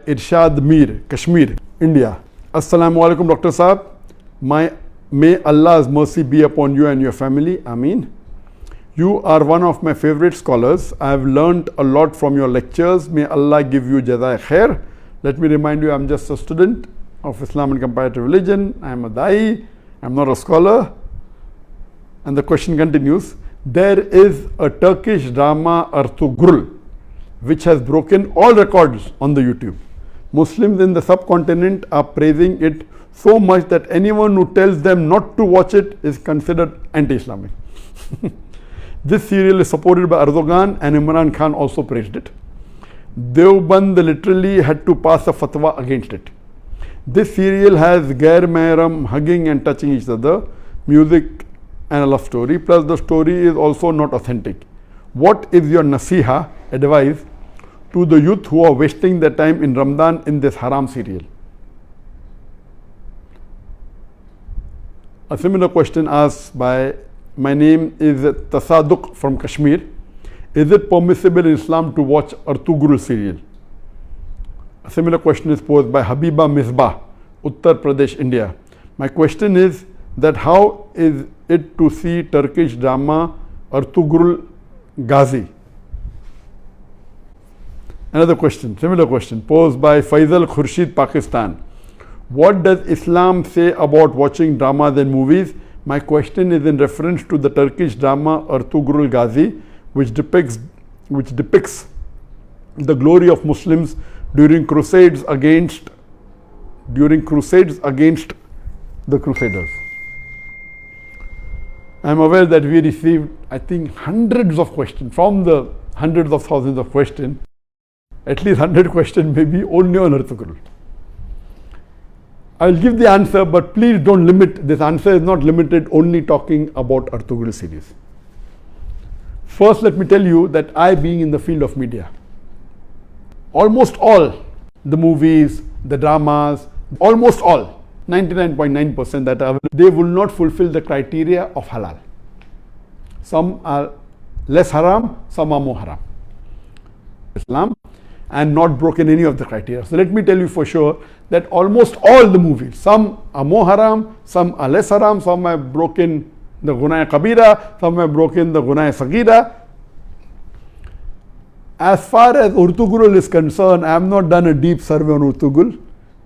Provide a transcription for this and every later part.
Irshad Mir, Kashmir, India. Assalamu alaikum, Dr. Saab. May Allah's mercy be upon you and your family. Ameen. You are one of my favorite scholars. I have learnt a lot from your lectures. May Allah give you jazai khair. Let me remind you, I'm just a student of Islam and comparative religion. I am a da'i. I'm not a scholar. And the question continues. There is a Turkish drama, ERTUGRUL, which has broken all records on the YouTube. Muslims in the subcontinent are praising it so much that anyone who tells them not to watch it is considered anti-Islamic. This serial is supported by Erdogan, and Imran Khan also praised it. Deoband literally had to pass a fatwa against it. This serial has Gair Mehram hugging and touching each other, music and a love story, plus the story is also not authentic. What is your nasiha, advice, to the youth who are wasting their time in Ramadan in this haram serial? A similar question asked by, my name is Tasaduk from Kashmir. Is it permissible in Islam to watch ERTUGRUL serial? A similar question is posed by Habiba Misbah, Uttar Pradesh, India. My question is that how is it to see Turkish drama ERTUGRUL Ghazi? Another question, similar question, posed by Faisal Khurshid, Pakistan. What does Islam say about watching dramas and movies? My question is in reference to the Turkish drama ERTUGRUL Ghazi, which depicts the glory of Muslims during crusades against the Crusaders. I am aware that we received, I think, hundreds of questions from the hundreds of thousands of questions. At least 100 questions maybe only on ERTUGRUL. I will give the answer, but please don't limit. This answer is not limited only talking about ERTUGRUL series. First, let me tell you that I, being in the field of media, almost all the movies, the dramas, almost all, 99.9% that are, they will not fulfill the criteria of halal. Some are less haram, some are more haram. Islam, and not broken any of the criteria. So let me tell you for sure that almost all the movies, some are more haram, some are less haram, some have broken the Gunaya Kabira, some have broken the Gunaya Sagira. As far as ERTUGRUL is concerned, I have not done a deep survey on ERTUGRUL,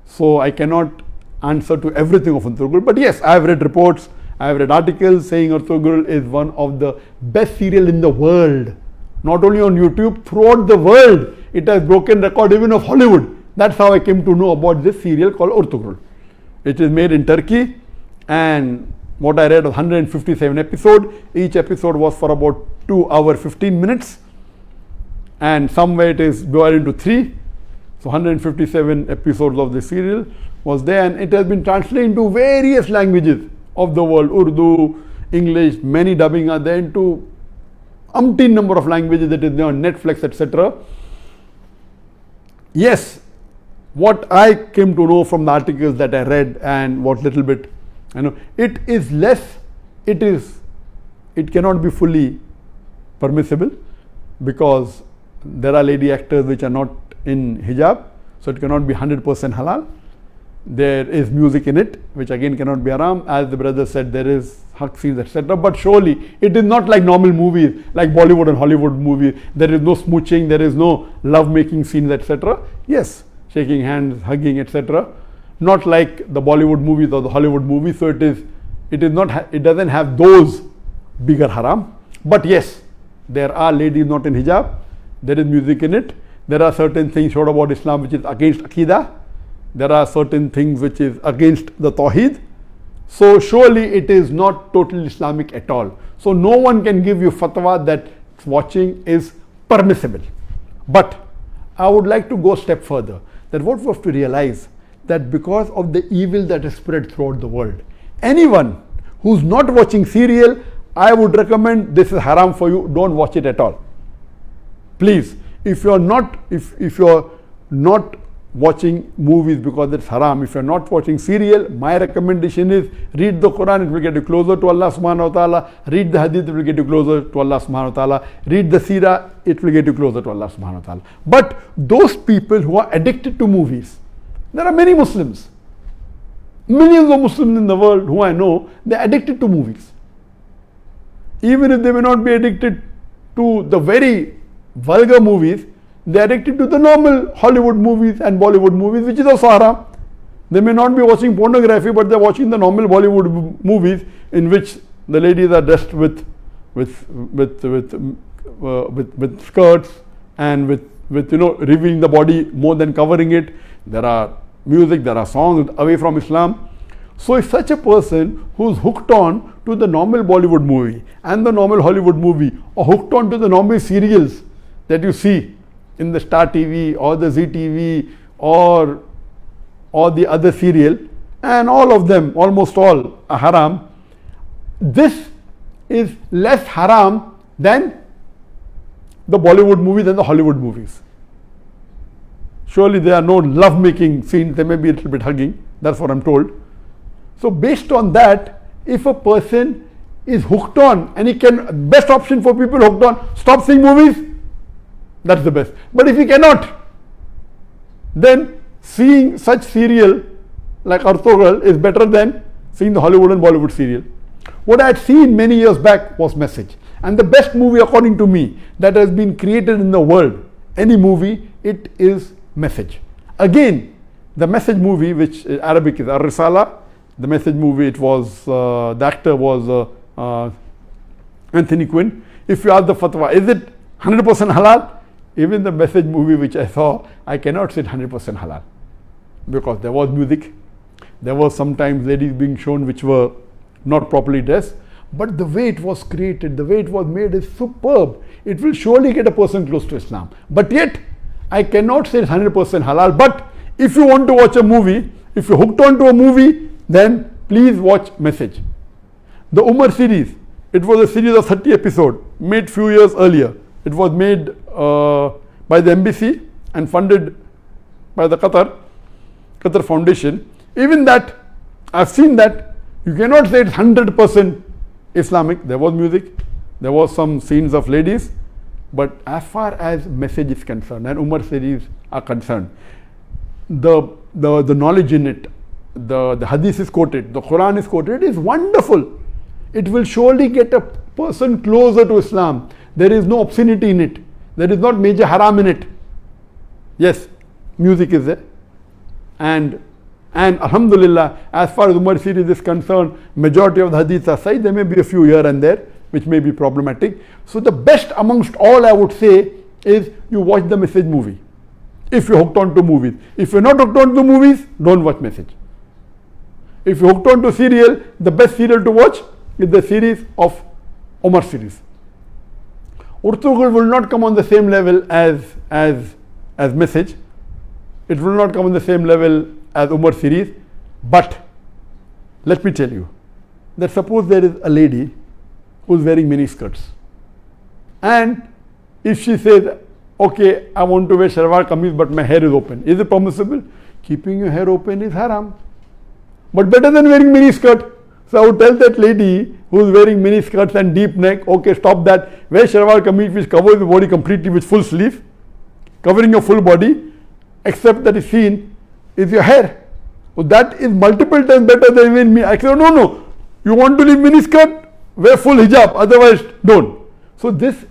so I cannot answer to everything of ERTUGRUL. But yes, I have read reports, I have read articles saying ERTUGRUL is one of the best serial in the world. Not only on YouTube, throughout the world. It has broken record even of Hollywood. That's how I came to know about this serial called ERTUGRUL. It is made in Turkey, and what I read was 157 episodes. Each episode was for about 2 hours 15 minutes, and somewhere it is divided into 3. So 157 episodes of the serial was there, and it has been translated into various languages of the world. Urdu, English, many dubbing are there into umpteen number of languages that is there on Netflix, etc. Yes, what I came to know from the articles that I read and what little bit I know, it is less, it cannot be fully permissible because there are lady actors which are not in hijab, so it cannot be 100% halal. There is music in it, which again cannot be haram. As the brother said, there is hug scenes, etc. But surely it is not like normal movies, like Bollywood and Hollywood movies. There is no smooching, there is no love-making scenes, etc. Yes, shaking hands, hugging, etc. Not like the Bollywood movies or the Hollywood movies. So it doesn't have those bigger haram. But yes, there are ladies not in hijab. There is music in it. There are certain things shown about Islam which is against Aqidah. There are certain things which is against the Tawheed. So surely it is not totally Islamic at all. So no one can give you fatwa that watching is permissible. But I would like to go a step further, that what we have to realize that because of the evil that is spread throughout the world, anyone who's not watching serial, I would recommend this is haram for you, don't watch it at all. Please, if you're not watching movies because it's haram. If you're not watching serial, my recommendation is read the Quran, it will get you closer to Allah subhanahu wa ta'ala. Read the hadith, it will get you closer to Allah subhanahu wa ta'ala. Read the seerah, it will get you closer to Allah subhanahu wa ta'ala. But those people who are addicted to movies, there are many Muslims, millions of Muslims in the world who I know, they're addicted to movies. Even if they may not be addicted to the very vulgar movies, they are addicted to the normal Hollywood movies and Bollywood movies, which is also haram. They may not be watching pornography, but they are watching the normal Bollywood movies in which the ladies are dressed with skirts and with revealing the body more than covering it. There are music, there are songs away from Islam. So if such a person who's hooked on to the normal Bollywood movie and the normal Hollywood movie, or hooked on to the normal serials that you see in the Star TV or the Zee TV or the other serial, and all of them, almost all, are haram, this is less haram than the Bollywood movies and the Hollywood movies. Surely there are no love-making scenes, there may be a little bit hugging, that's what I'm told. So based on that, if a person is hooked on, and he can, best option for people hooked on, stop seeing movies, that's the best. But if he cannot, then seeing such serial like ERTUGRUL is better than seeing the Hollywood and Bollywood serial. What I had seen many years back was Message. And the best movie according to me that has been created in the world, any movie, it is Message. Again, the Message movie, which Arabic is Ar-Risala, the Message movie, it was, the actor was Anthony Quinn. If you ask the fatwa, is it 100% halal? Even the Message movie which I saw, I cannot say 100% halal, because there was music, there was sometimes ladies being shown which were not properly dressed, but the way it was created, the way it was made is superb. It will surely get a person close to Islam. But yet, I cannot say it's 100% halal. But if you want to watch a movie, if you're hooked on to a movie, then please watch Message. The Umar series, it was a series of 30 episodes, made few years earlier. It was made by the embassy and funded by the Qatar Foundation. Even that, I've seen that, you cannot say it's 100% Islamic. There was music, there was some scenes of ladies, but as far as Message is concerned and Umar series are concerned, the knowledge in it, the hadith is quoted, the Quran is quoted, is wonderful. It will surely get a person closer to Islam. There is no obscenity in it. There is not major haram in it. Yes, music is there. And alhamdulillah, as far as Umar series is concerned, majority of the hadiths are sahih. There may be a few here and there which may be problematic. So the best amongst all, I would say, is you watch the Message movie. If you're hooked on to movies. If you're not hooked on to movies, don't watch Message. If you're hooked on to serial, the best serial to watch is the series of Umar series. ERTUGRUL will not come on the same level as Message. It will not come on the same level as Umar series. But let me tell you that suppose there is a lady who is wearing mini skirts, and if she says, okay, I want to wear shalwar kameez but my hair is open, is it permissible? Keeping your hair open is haram, but better than wearing mini skirt. So I would tell that lady who is wearing mini skirts and deep neck, okay, stop that. Wear shalwar kameez which covers the body completely with full sleeve, covering your full body, except that is seen is your hair. So that is multiple times better than wearing me. I say, no, you want to leave mini skirt, wear full hijab, otherwise don't. So this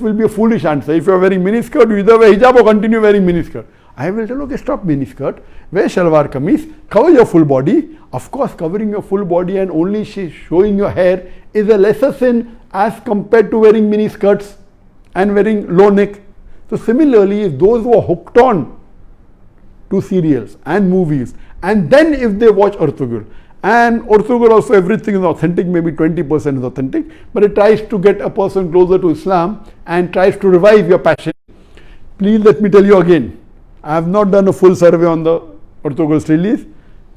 will be a foolish answer. If you are wearing mini skirt, you either wear hijab or continue wearing mini skirt. I will tell, okay, stop mini skirt, wear shalwar kameez, cover your full body. Of course, covering your full body and only showing your hair is a lesser sin as compared to wearing mini skirts and wearing low neck. So similarly, if those who are hooked on to serials and movies, and then if they watch ERTUGRUL, and ERTUGRUL also everything is authentic, maybe 20% is authentic, but it tries to get a person closer to Islam and tries to revive your passion. Please let me tell you again, I have not done a full survey on the ERTUGRUL's release.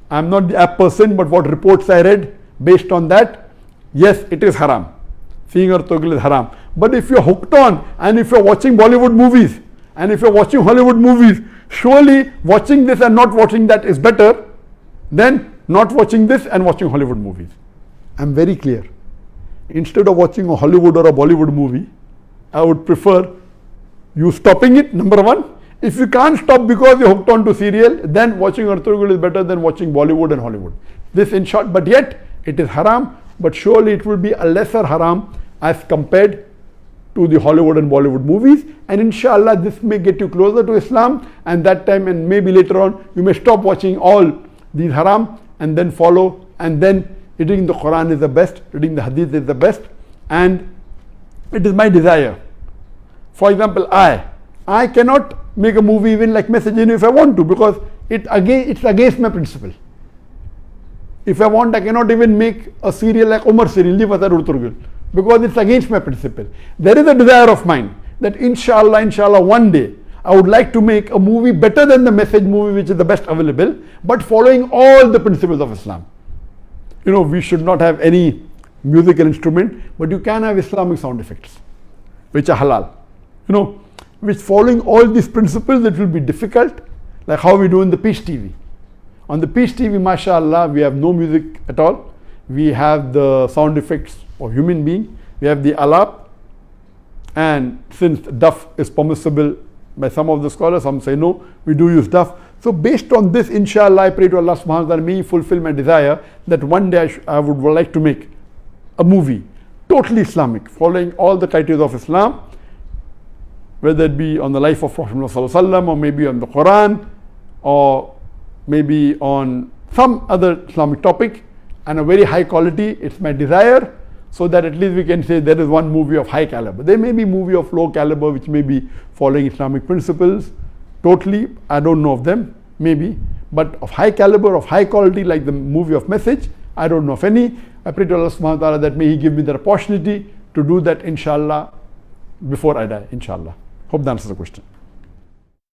I am not the app person, but what reports I read, based on that, yes, it is haram. Seeing ERTUGRUL is haram. But if you are hooked on and if you are watching Bollywood movies And if you're watching Hollywood movies, surely watching this and not watching that is better than not watching this and watching Hollywood movies. I'm very clear. Instead of watching a Hollywood or a Bollywood movie, I would prefer you stopping it, number one. If you can't stop because you're hooked on to serial, then watching ERTUGRUL is better than watching Bollywood and Hollywood. This in short, but yet it is haram, but surely it will be a lesser haram as compared to the Hollywood and Bollywood movies, and inshallah this may get you closer to Islam, and that time and maybe later on you may stop watching all these haram and then follow, and then reading the Quran is the best, reading the Hadith is the best, and it is my desire. For example, I cannot make a movie even like Message if I want to, because it's against my principle. If I want, I cannot even make a serial like Umar serial, because it's against my principle. There is a desire of mine that inshallah, one day I would like to make a movie better than the Message movie, which is the best available, but following all the principles of Islam. We should not have any musical instrument, but you can have Islamic sound effects, which are halal. Which following all these principles, it will be difficult, like how we do in the Peace TV. On the Peace TV, mashallah, we have no music at all. We have the sound effects of human being. We have the alap, and since duff is permissible by some of the scholars, some say no, we do use duff. So based on this, inshallah, I pray to Allah subhanahu wa ta'ala, may He fulfill my desire that one day I would like to make a movie, totally Islamic, following all the criteria of Islam, whether it be on the life of Prophet ﷺ, or maybe on the Quran, or maybe on some other Islamic topic, and a very high quality. It's my desire, so that at least we can say there is one movie of high caliber. There may be movie of low caliber which may be following Islamic principles totally, I don't know of them, maybe, but of high caliber, of high quality, like the movie of Message, I don't know of any. I pray to Allah subhanahu wa ta'ala that may He give me the opportunity to do that, inshallah, before I die, inshallah. Hope that answers the question.